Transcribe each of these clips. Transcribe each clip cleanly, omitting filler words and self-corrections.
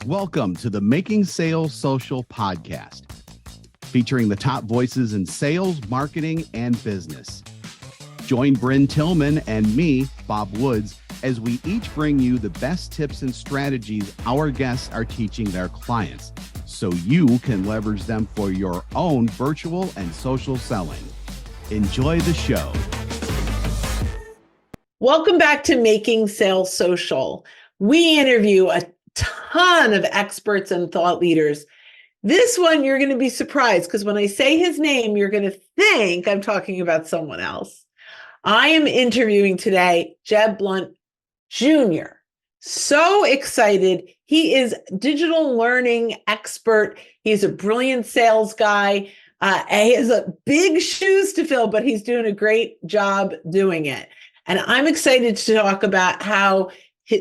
welcome to the Making Sales Social podcast, featuring the top voices in sales, marketing, and business. Join Bryn Tillman and me, Bob Woods, as we each bring you the best tips and strategies our guests are teaching their clients, so you can leverage them for your own virtual and social selling. Enjoy the show. Welcome back to Making Sales Social. We interview a ton of experts and thought leaders. This one, you're going to be surprised because when I say his name, you're going to think I'm talking about someone else. I am interviewing today Jeb Blount Jr. So excited. He is digital learning expert. He's a brilliant sales guy. He has a big shoes to fill, but he's doing a great job doing it. And I'm excited to talk about how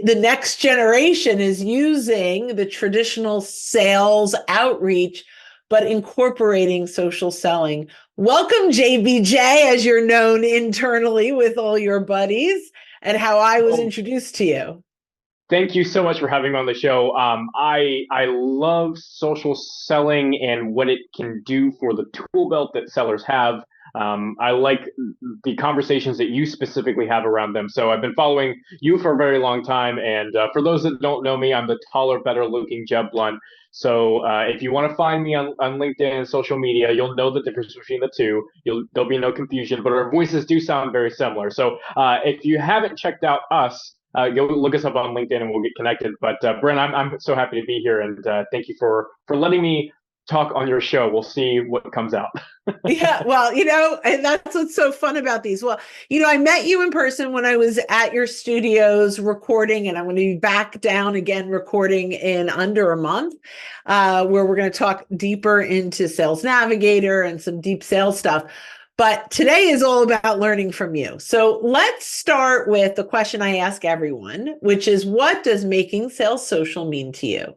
the next generation is using the traditional sales outreach, but incorporating social selling. Welcome, JBJ, as you're known internally with all your buddies, and how I was introduced to you. Thank you so much for having me on the show. I love social selling and what it can do for the tool belt that sellers have. I like the conversations that you specifically have around them. So I've been following you for a very long time. And for those that don't know me, I'm the taller, better looking Jeb Blount. So if you want to find me on LinkedIn and social media, you'll know the difference between the two. There'll be no confusion, but our voices do sound very similar. So if you haven't checked out us, go look us up on LinkedIn and we'll get connected. But Bryn, I'm so happy to be here, and thank you for letting me talk on your show. We'll see what comes out. Yeah, well, and that's what's so fun about these. Well, I met you in person when I was at your studios recording, and I'm going to be back down again recording in under a month, where we're going to talk deeper into Sales Navigator and some deep sales stuff. But today is all about learning from you. So let's start with the question I ask everyone, which is, what does making sales social mean to you?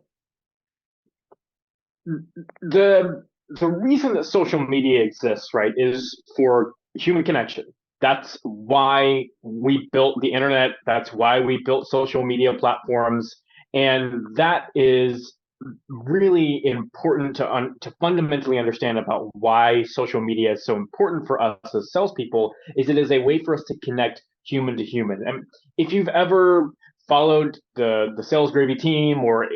The reason that social media exists, right, is for human connection. That's why we built the internet. That's why we built social media platforms. And that is really important to fundamentally understand about why social media is so important for us as salespeople. Is it is a way for us to connect human to human. And if you've ever followed the Sales Gravy team or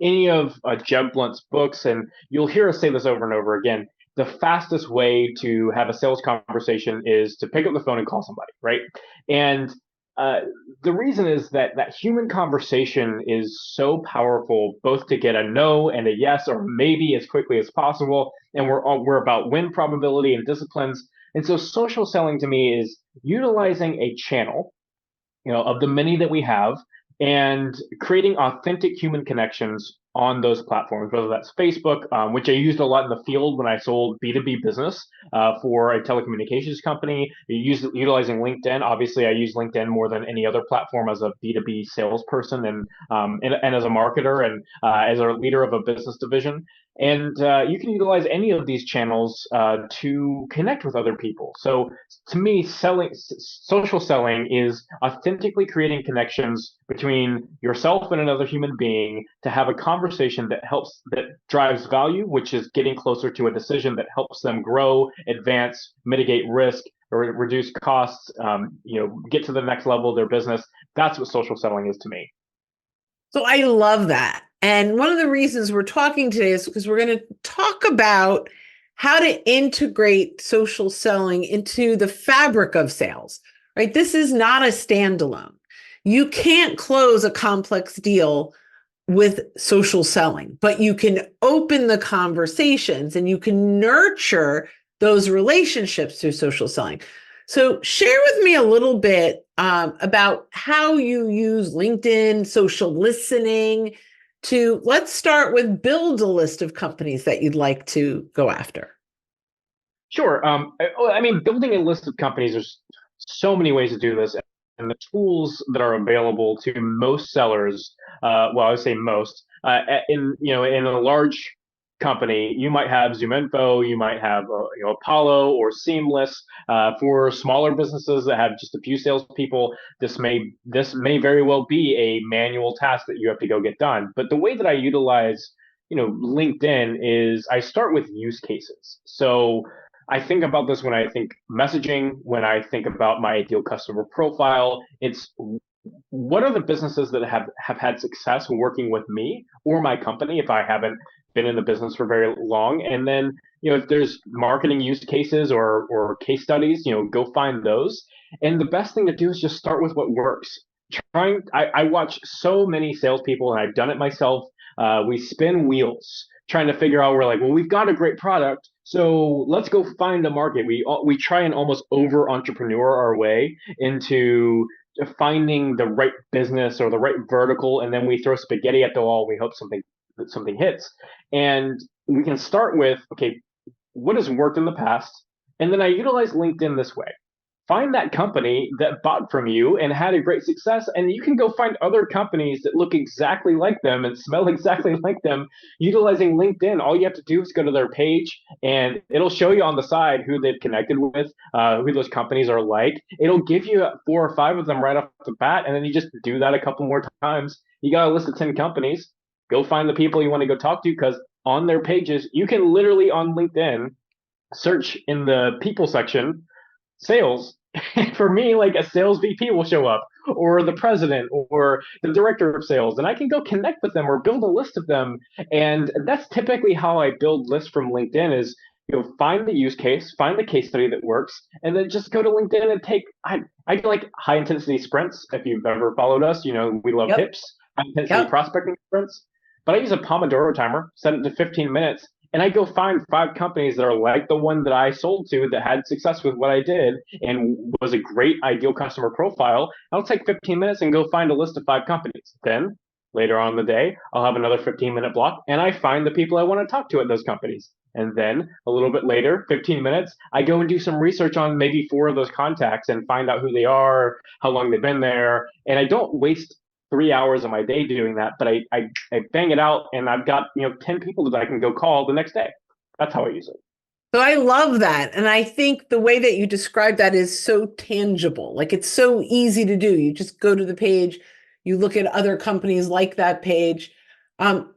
any of Jeb Blount's books, and you'll hear us say this over and over again, the fastest way to have a sales conversation is to pick up the phone and call somebody, right? And the reason is that human conversation is so powerful, both to get a no and a yes or maybe as quickly as possible. And we're about win probability and disciplines. And so social selling to me is utilizing a channel, of the many that we have, and creating authentic human connections on those platforms, whether that's Facebook, which I used a lot in the field when I sold B2B business for a telecommunications company. Utilizing LinkedIn. Obviously, I use LinkedIn more than any other platform as a B2B salesperson and as a marketer and as a leader of a business division. And you can utilize any of these channels to connect with other people. So to me, social selling is authentically creating connections between yourself and another human being to have a conversation that drives value, which is getting closer to a decision that helps them grow, advance, mitigate risk, or reduce costs, get to the next level of their business. That's what social selling is to me. So I love that. And one of the reasons we're talking today is because we're going to talk about how to integrate social selling into the fabric of sales, right? This is not a standalone. You can't close a complex deal with social selling, but you can open the conversations and you can nurture those relationships through social selling. So share with me a little bit about how you use LinkedIn, social listening let's start with build a list of companies that you'd like to go after. Sure. Building a list of companies, there's so many ways to do this. And the tools that are available to most sellers, I would say most, in a large company, you might have ZoomInfo, you might have Apollo or Seamless. For smaller businesses that have just a few salespeople, this may very well be a manual task that you have to go get done. But the way that I utilize LinkedIn is I start with use cases. So I think about this when I think messaging, when I think about my ideal customer profile. It's what are the businesses that have had success working with me or my company if I haven't been in the business for very long. And then, if there's marketing use cases or case studies, go find those. And the best thing to do is just start with what works. I watch so many salespeople, and I've done it myself. We spin wheels trying to figure out, we're like, well, we've got a great product, so let's go find a market. We try and almost over entrepreneur our way into finding the right business or the right vertical, and then we throw spaghetti at the wall. We hope something hits, and we can start with, okay, what has worked in the past, and then I utilize LinkedIn this way. Find that company that bought from you and had a great success, and you can go find other companies that look exactly like them and smell exactly like them utilizing LinkedIn. All you have to do is go to their page, and it'll show you on the side who they've connected with, who those companies are like. It'll give you 4 or 5 of them right off the bat, and then you just do that a couple more times. You got a list of 10 companies. Go find the people you want to go talk to, because on their pages, you can literally on LinkedIn search in the people section, sales. For me, like a sales VP will show up, or the president, or the director of sales, and I can go connect with them or build a list of them. And that's typically how I build lists from LinkedIn is, find the use case, find the case study that works, and then just go to LinkedIn and I do like high intensity sprints. If you've ever followed us, we love tips, high intensity prospecting sprints. But I use a Pomodoro timer, set it to 15 minutes, and I go find 5 companies that are like the one that I sold to that had success with what I did and was a great ideal customer profile. I'll take 15 minutes and go find a list of 5 companies. Then later on in the day, I'll have another 15-minute block, and I find the people I want to talk to at those companies. And then a little bit later, 15 minutes, I go and do some research on maybe 4 of those contacts and find out who they are, how long they've been there. And I don't waste 3 hours of my day doing that, but I bang it out, and I've got 10 people that I can go call the next day. That's how I use it. So I love that. And I think the way that you describe that is so tangible. Like, it's so easy to do. You just go to the page, you look at other companies like that page.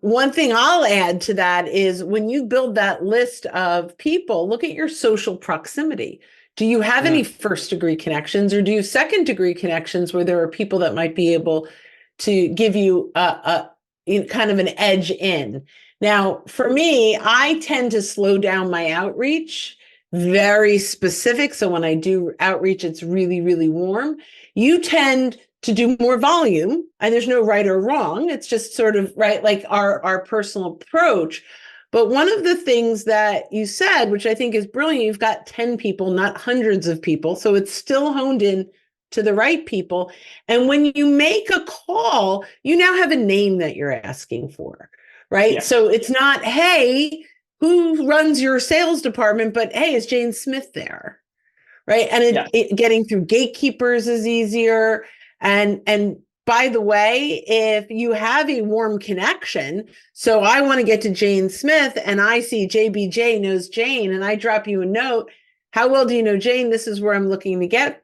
One thing I'll add to that is when you build that list of people, look at your social proximity. Do you have any first degree connections, or do you have second degree connections where there are people that might be able to give you a kind of an edge in? Now, for me, I tend to slow down my outreach, very specific. So when I do outreach, it's really, really warm. You tend to do more volume, and there's no right or wrong. It's just sort of like our personal approach. But one of the things that you said, which I think is brilliant, you've got 10 people, not hundreds of people. So it's still honed in to the right people. And when you make a call, you now have a name that you're asking for, right? Yes. So it's not, hey, who runs your sales department? But hey, is Jane Smith there? Right. And getting through gatekeepers is easier. And by the way, if you have a warm connection, so I want to get to Jane Smith and I see JBJ knows Jane, and I drop you a note. How well do you know Jane? This is where I'm looking to get.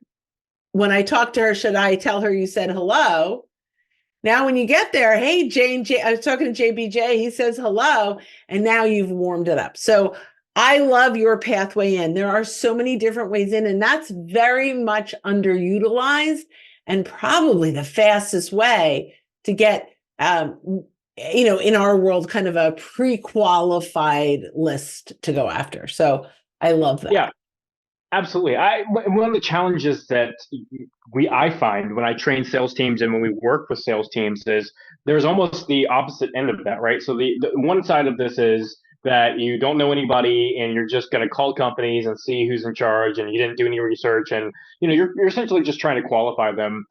When I talk to her, should I tell her you said hello? Now, when you get there, hey, Jane, I was talking to JBJ, he says hello, and now you've warmed it up. So I love your pathway in. There are so many different ways in, and that's very much underutilized and probably the fastest way to get, in our world, kind of a pre-qualified list to go after. So I love that. Yeah. Absolutely. One of the challenges that I find when I train sales teams and when we work with sales teams is there's almost the opposite end of that, right? So the one side of this is that you don't know anybody and you're just going to call companies and see who's in charge, and you didn't do any research, and you're essentially just trying to qualify them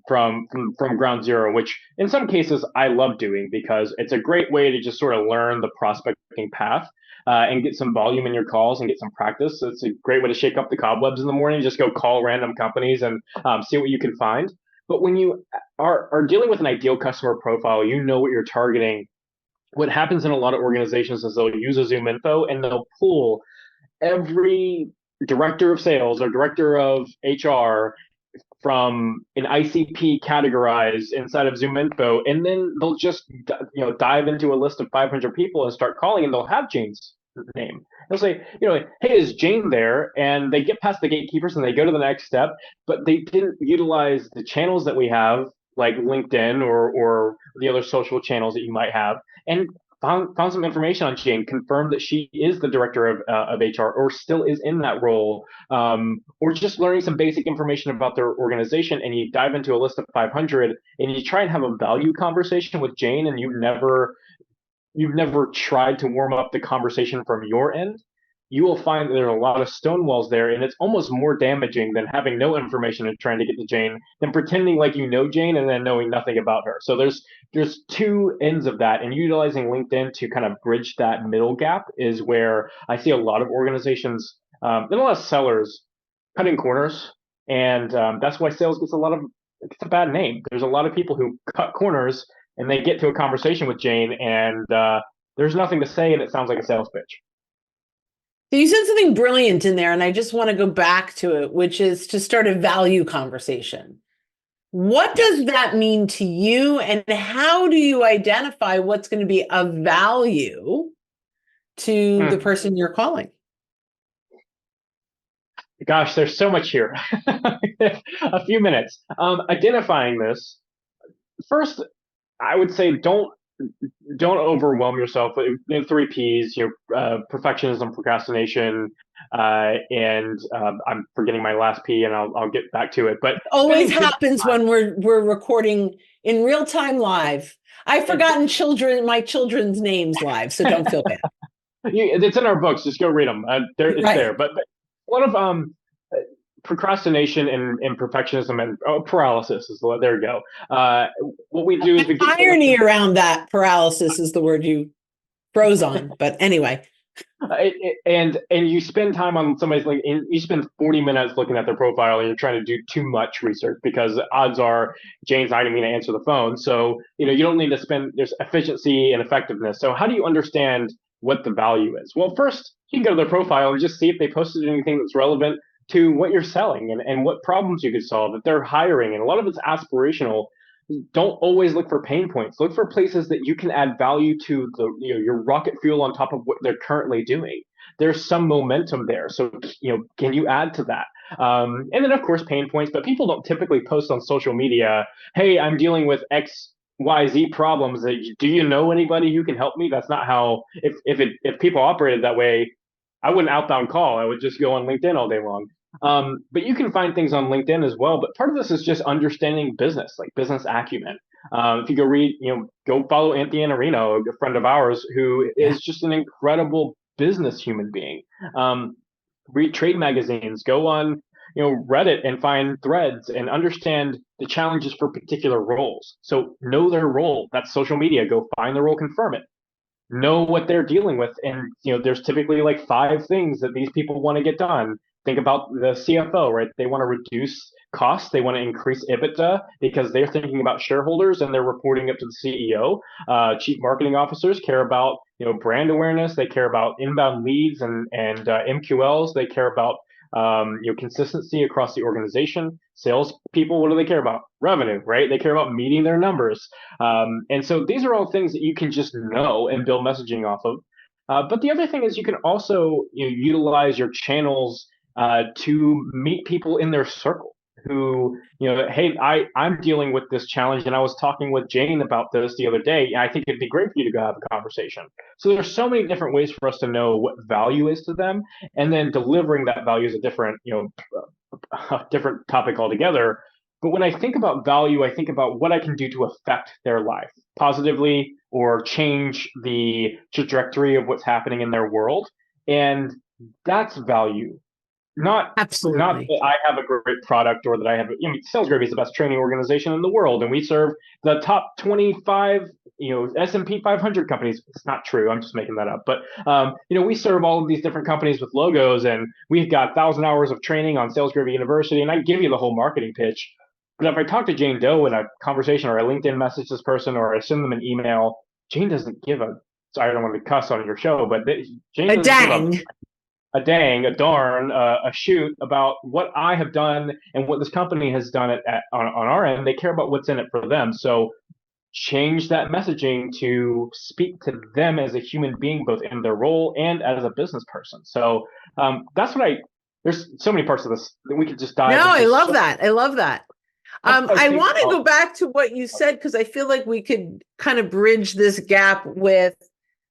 from ground zero, which in some cases I love doing because it's a great way to just sort of learn the prospecting path. And get some volume in your calls and get some practice. So it's a great way to shake up the cobwebs in the morning. Just go call random companies and see what you can find. But when you are dealing with an ideal customer profile, you know what you're targeting. what happens in a lot of organizations is they'll use a ZoomInfo and they'll pull every director of sales or director of HR from an ICP categorized inside of ZoomInfo, and then they'll just dive into a list of 500 people and start calling, and they'll have Jane's name. They'll say, hey, is Jane there? And they get past the gatekeepers and they go to the next step, but they didn't utilize the channels that we have, like LinkedIn or the other social channels that you might have, and found some information on Jane, confirmed that she is the director of HR or still is in that role, or just learning some basic information about their organization. And you dive into a list of 500 and you try and have a value conversation with Jane, and you've never tried to warm up the conversation from your end, you will find that there are a lot of stonewalls there, and it's almost more damaging than having no information and trying to get to Jane than pretending like you know Jane and then knowing nothing about her. So there's two ends of that, and utilizing LinkedIn to kind of bridge that middle gap is where I see a lot of organizations and a lot of sellers cutting corners, and that's why sales gets a bad name. There's a lot of people who cut corners and they get to a conversation with Jane, and there's nothing to say, and it sounds like a sales pitch. So you said something brilliant in there, and I just want to go back to it, which is to start a value conversation. What does that mean to you, and how do you identify what's going to be of value to the person you're calling? Gosh, there's so much here. A few minutes. Identifying this. First, I would say don't overwhelm yourself with the 3 Ps, perfectionism, procrastination, and I'm forgetting my last P, and I'll get back to it. But it always happens when we're recording in real time live. I've forgotten my children's names live, so don't feel bad. It's in our books. Just go read them. It's right there. But a lot of procrastination and perfectionism and paralysis is there you go. What we do is we get irony around that. Paralysis is the word you froze on, but anyway. And you spend time on somebody's you spend 40 minutes looking at their profile, and you're trying to do too much research because odds are Jane's not even going to answer the phone. So you don't need to spend. There's efficiency and effectiveness. So how do you understand what the value is? Well, first you can go to their profile and just see if they posted anything that's relevant to what you're selling and what problems you could solve, if they're hiring. And a lot of it's aspirational. Don't always look for pain points. Look for places that you can add value to your rocket fuel on top of what they're currently doing. There's some momentum there. So, can you add to that? And then of course, pain points, but people don't typically post on social media, hey, I'm dealing with XYZ problems. Do you know anybody who can help me? That's not how, if people operated that way, I wouldn't outbound call. I would just go on LinkedIn all day long. But you can find things on LinkedIn as well. But part of this is just understanding business, like business acumen. If you go read, go follow Anthony Iannarino, a friend of ours, who is just an incredible business human being. Read trade magazines, go on, Reddit and find threads and understand the challenges for particular roles. So know their role. That's social media. Go find the role, confirm it. Know what they're dealing with. And, there's typically like 5 things that these people want to get done. Think about the CFO, right? They want to reduce costs. They want to increase EBITDA because they're thinking about shareholders and they're reporting up to the CEO. Chief marketing officers care about, brand awareness. They care about inbound leads and MQLs. They care about, consistency across the organization. Sales people, what do they care about? Revenue, right? They care about meeting their numbers. And so these are all things that you can just know and build messaging off of. But the other thing is you can also utilize your channels to meet people in their circle who, hey, I'm dealing with this challenge, and I was talking with Jane about this the other day, and I think it'd be great for you to go have a conversation. So there's so many different ways for us to know what value is to them, and then delivering that value is a different, a different topic altogether. But when I think about value, I think about what I can do to affect their life positively or change the trajectory of what's happening in their world. And that's value. Not that I have a great product or that I have, Sales Gravy is the best training organization in the world, and we serve the top 25, S&P 500 companies. It's not true. I'm just making that up. But, we serve all of these different companies with logos, and we've got 1,000 hours of training on Sales Gravy University, and I give you the whole marketing pitch. But if I talk to Jane Doe in a conversation, or I LinkedIn message this person, or I send them an email, Jane doesn't give a, sorry, I don't want to cuss on your show, but Jane A doesn't give dang. a dang, a darn, a shoot about what I have done and what this company has done on our end. They care about what's in it for them. So change that messaging to speak to them as a human being, both in their role and as a business person. So that's what there's so many parts of this that we could just dive No, I into. love that. I love that. I think want to go back to what you said because I feel like we could kind of bridge this gap with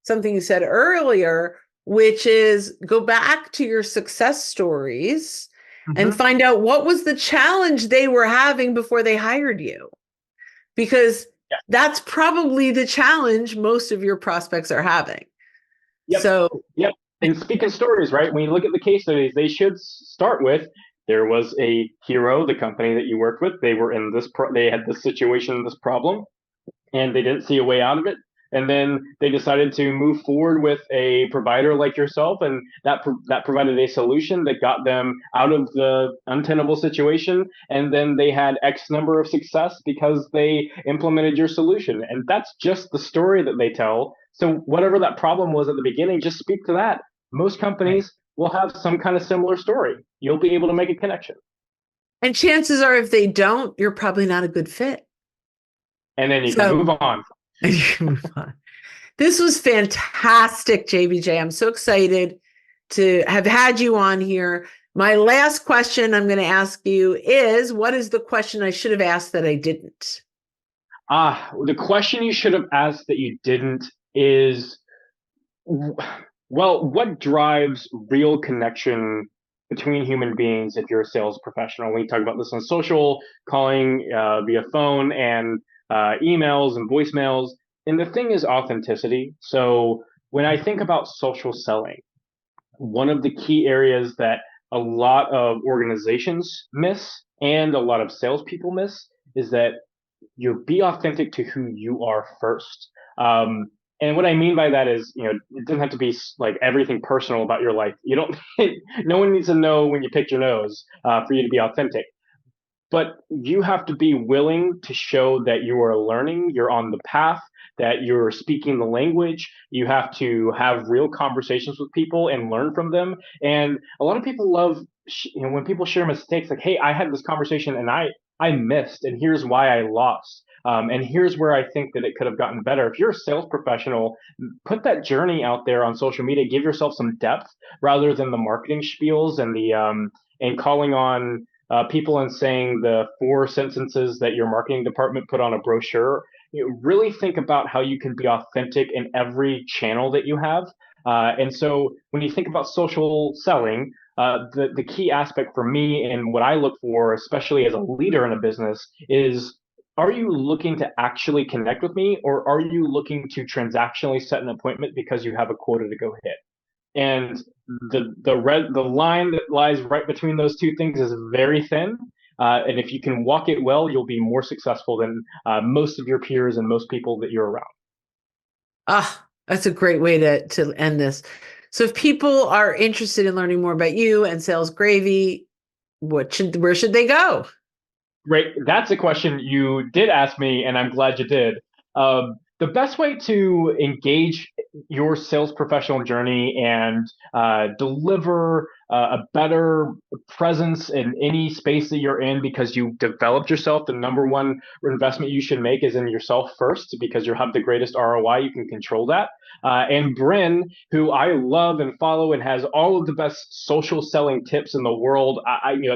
something you said earlier, which is go back to your success stories and find out what was the challenge they were having before they hired you. Because that's probably the challenge most of your prospects are having. Yep. So, yep. And speaking of stories, right? When you look at the case studies, they should start with there was a hero, the company that you worked with. They were in this, they had this situation, this problem, and they didn't see a way out of it. And then they decided to move forward with a provider like yourself, and that provided a solution that got them out of the untenable situation. And then they had X number of success because they implemented your solution. And that's just the story that they tell. So whatever that problem was at the beginning, just speak to that. Most companies will have some kind of similar story. You'll be able to make a connection. and chances are, if they don't, you're probably not a good fit. And then you can move on. This was fantastic, JBJ. I'm so excited to have had you on here. My last question I'm going to ask you is, what is the question I should have asked that I didn't? The question you should have asked that you didn't is, well, what drives real connection between human beings if you're a sales professional? We talk about this on social, calling via phone and emails and voicemails. And the thing is authenticity. So when I think about social selling, one of the key areas that a lot of organizations miss and a lot of salespeople miss is that you be authentic to who you are first. And what I mean by that is, it doesn't have to be like everything personal about your life. You don't, no one needs to know when you pick your nose for you to be authentic. But you have to be willing to show that you are learning, you're on the path, that you're speaking the language. You have to have real conversations with people and learn from them. And a lot of people love, when people share mistakes, like, hey, I had this conversation and I missed, and here's why I lost. And here's where I think that it could have gotten better. If you're a sales professional, put that journey out there on social media. Give yourself some depth rather than the marketing spiels and and calling on people and saying the 4 sentences that your marketing department put on a brochure. Really think about how you can be authentic in every channel that you have. And so when you think about social selling, the key aspect for me and what I look for, especially as a leader in a business, is, are you looking to actually connect with me, or are you looking to transactionally set an appointment because you have a quota to go hit? And the line that lies right between those two things is very thin. And if you can walk it well, you'll be more successful than most of your peers and most people that you're around. That's a great way to end this. So if people are interested in learning more about you and Sales Gravy, where should they go? Great. That's a question you did ask me, and I'm glad you did. The best way to engage your sales professional journey and deliver a better presence in any space that you're in because you developed yourself, the number one investment you should make is in yourself first, because you have the greatest ROI. You can control that. And Bryn, who I love and follow and has all of the best social selling tips in the world,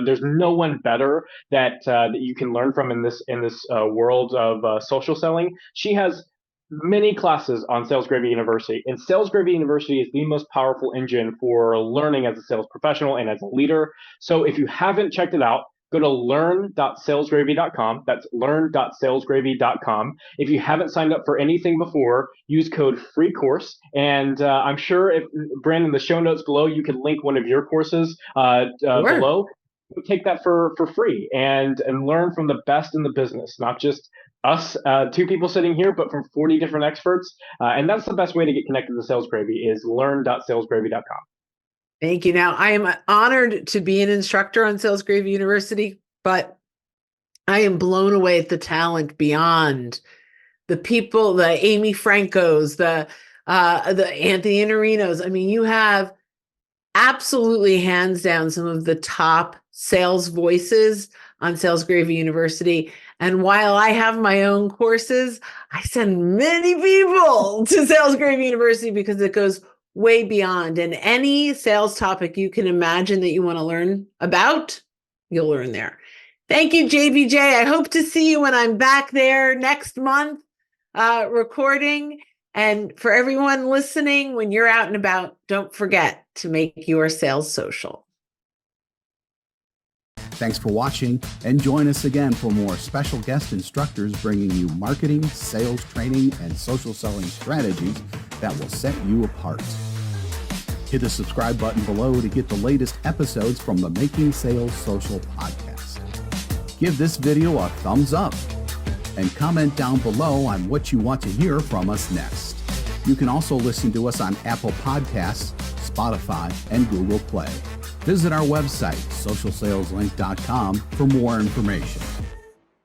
there's no one better that you can learn from in this world of social selling. She has many classes on Sales Gravy University, and Sales Gravy University is the most powerful engine for learning as a sales professional and as a leader. So if you haven't checked it out, go to learn.salesgravy.com. That's learn.salesgravy.com. If you haven't signed up for anything before, use code FREECOURSE. And I'm sure if Brandon, in the show notes below, you can link one of your courses below. Take that for free and learn from the best in the business, not just us, 2 people sitting here, but from 40 different experts. And that's the best way to get connected to Sales Gravy is learn.salesgravy.com. Thank you. Now, I am honored to be an instructor on Sales Gravy University, but I am blown away at the talent beyond the people, the Amy Francos, the Anthony Inarinos. I mean, you have absolutely hands down some of the top sales voices on Sales Gravy University. And while I have my own courses, I send many people to Sales Gravy University because it goes way beyond. And any sales topic you can imagine that you want to learn about, you'll learn there. Thank you, JBJ. I hope to see you when I'm back there next month recording. And for everyone listening, when you're out and about, don't forget to make your sales social. Thanks for watching, and join us again for more special guest instructors bringing you marketing, sales training, and social selling strategies that will set you apart. Hit the subscribe button below to get the latest episodes from the Making Sales Social podcast. Give this video a thumbs up and comment down below on what you want to hear from us next. You can also listen to us on Apple Podcasts, Spotify, and Google Play. Visit our website, socialsaleslink.com, for more information.